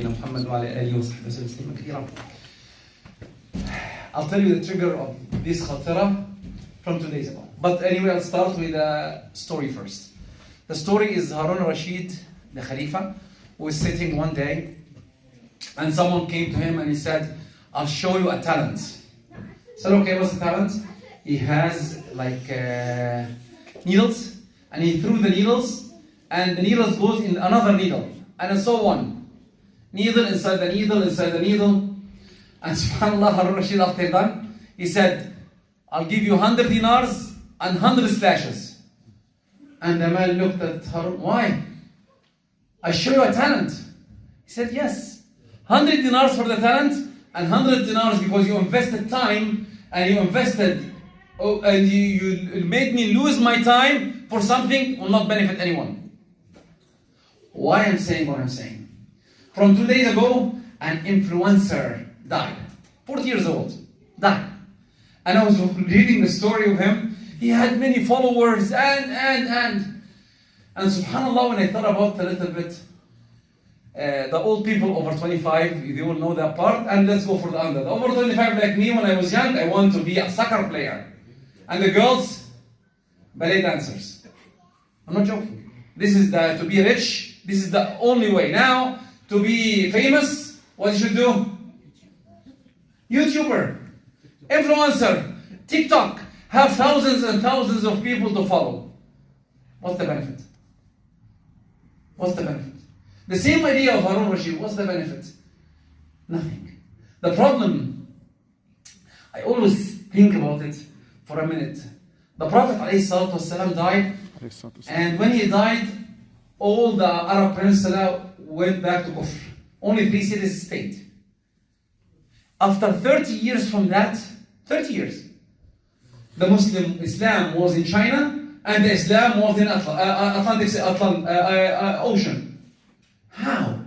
محمد وعلى آله وصحبه وسلم كثيرا. I'll tell you the trigger of this khatira from 2 days ago. But anyway, I'll start with a story first. The story is Harun al-Rashid, the Khalifa, who was sitting one day and someone came to him and he said, I'll show you a talent. He said, okay, what's the talent? He has like needles, and he threw the needles, and the needles goes in another needle, and so on. Needle inside the needle, inside the needle. And subhanAllah, Harun Rashid, after done, he said, I'll give you 100 dinars and 100 slashes. And the man looked at Harun, why? I show you a talent. He said, yes. 100 dinars for the talent, and 100 dinars because you invested time, and you invested, and you made me lose my time for something will not benefit anyone. Why I'm saying what I'm saying? From 2 days ago, an influencer died. 40 years old, died. And I was reading the story of him. He had many followers and subhanAllah, when I thought about a little bit, the old people over 25, they will know that part, and let's go for the under. The over 25 like me, when I was young, I wanted to be a soccer player. And the girls, ballet dancers. I'm not joking. This is to be rich, this is the only way. Now, to be famous, what you should do? YouTuber, influencer, TikTok, have thousands and thousands of people to follow. What's the benefit? What's the benefit? The same idea of Harun Rashid, what's the benefit? Nothing. The problem, I always think about it for a minute. The Prophet ﷺ died, and when he died, all the Arab Peninsula went back to Kufr. Only 3 cities stayed. After 30 years from that, 30 years, the Muslim Islam was in China, and the Islam was in Atlantic Ocean. How?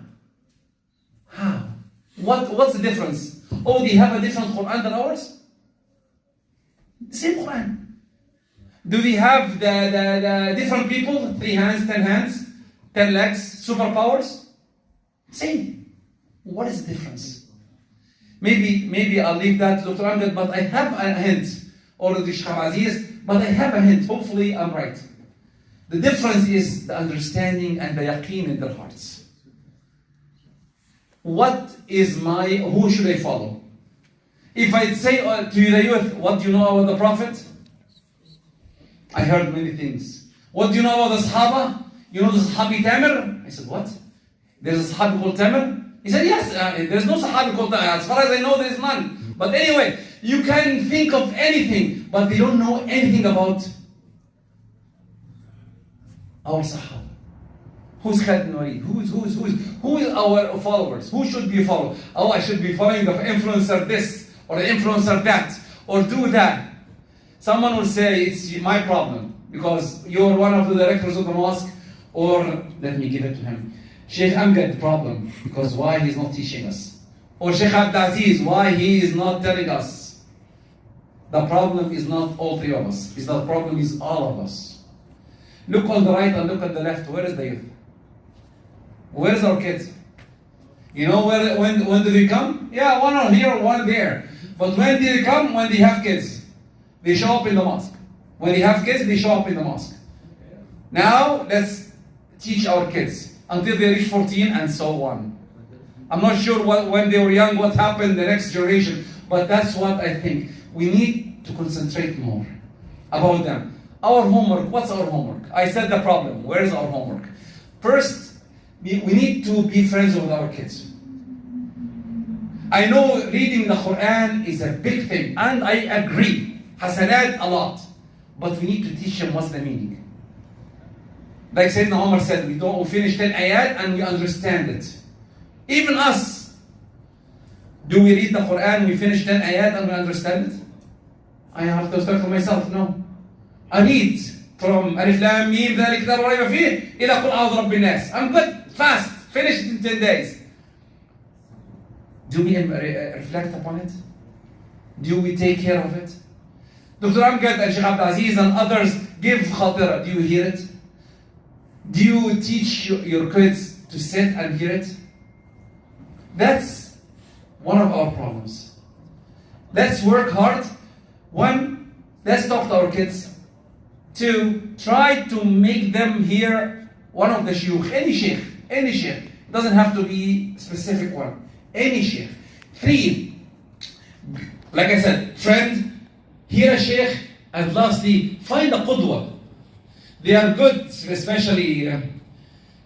What's the difference? Oh, they have a different Quran than ours? The same Quran. Do they have the different people? 3 hands, 10 hands, 10 legs, superpowers? Same. What is the difference? Maybe I'll leave that to Dr. Amjad, but I have a hint. Or the Sheikh Aziz, but I have a hint. Hopefully I'm right. The difference is the understanding and the yaqeen in their hearts. Who should I follow? If I say to the youth, what do you know about the Prophet? I heard many things. What do you know about the Sahaba? You know the Sahabi Tamir? I said, what? There's a Sahabi called Tamir? He said, yes, there's no Sahabi called Tamir. As far as I know, there is none. But anyway, you can think of anything, but they don't know anything about our Sahaba. Who's Khalid bin Walid? Who is our followers? Who should be followed? Oh, I should be following the influencer this, or the influencer that, or do that. Someone will say, it's my problem, because you're one of the directors of the mosque, or let me give it to him. Sheikh Amjad problem, because why he's not teaching us. Or Sheikh Abdulaziz, why he is not telling us. The problem is not all 3 of us. The problem is all of us. Look on the right and look at the left. Where is the youth? Where is our kids? You know when do they come? Yeah, one on here, one there. But when do they come? When they have kids. They show up in the mosque. When they have kids, they show up in the mosque. Now, let's teach our kids until they reach 14 and so on. I'm not sure when they were young, what happened the next generation. But that's what I think. We need to concentrate more about them. Our homework, what's our homework? I said the problem. Where is our homework? First, we need to be friends with our kids. I know reading the Quran is a big thing, and I agree. Hasanat a lot. But we need to teach them what's the meaning. Like Sayyidina Umar said, we finish 10 ayat and we understand it. Even us. Do we read the Quran, we finish 10 ayat and we understand it? I have to start for myself, no. I read from Alif Lam Mim, ذَلِكَ كِتَابُ رَيْبَ فِيهِ إِلَى قُلْ أَعُوذُ بِرَبِّ النَّاسِ. I'm good, fast, finish it in 10 days. Do we reflect upon it? Do we take care of it? Dr. Amjad and Sheikh Abdulaziz and others give khatira. Do you hear it? Do you teach your kids to sit and hear it? That's one of our problems. Let's work hard. One, let's talk to our kids. Two, try to make them hear one of the shuyukh, any sheikh. It doesn't have to be specific one. Any sheikh. Three, like I said, friend, hear a sheikh, and lastly, find a qudwa. They are good, especially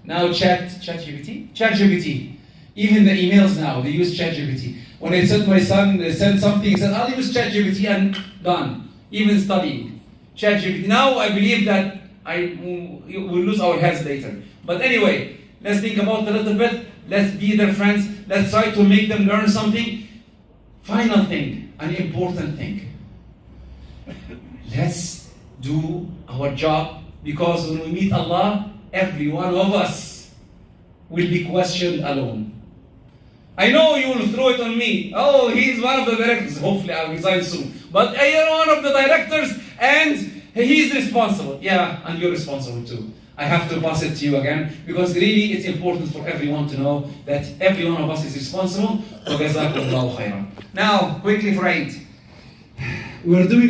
now ChatGPT. Even the emails now, they use ChatGPT. When I sent my son, they sent something, he said, I'll use ChatGPT, and done. Even studying. ChatGPT. Now I believe that we'll lose our heads later. But anyway, let's think about it a little bit. Let's be their friends. Let's try to make them learn something. Final thing, an important thing. Let's do our job, because when we meet Allah, every one of us will be questioned alone. I know you will throw it on me. Oh, he's one of the directors. Hopefully I'll resign soon. But you're one of the directors and he's responsible. Yeah, and you're responsible too. I have to pass it to you again, because really it's important for everyone to know that every one of us is responsible. Now, quickly for Eid. We're doing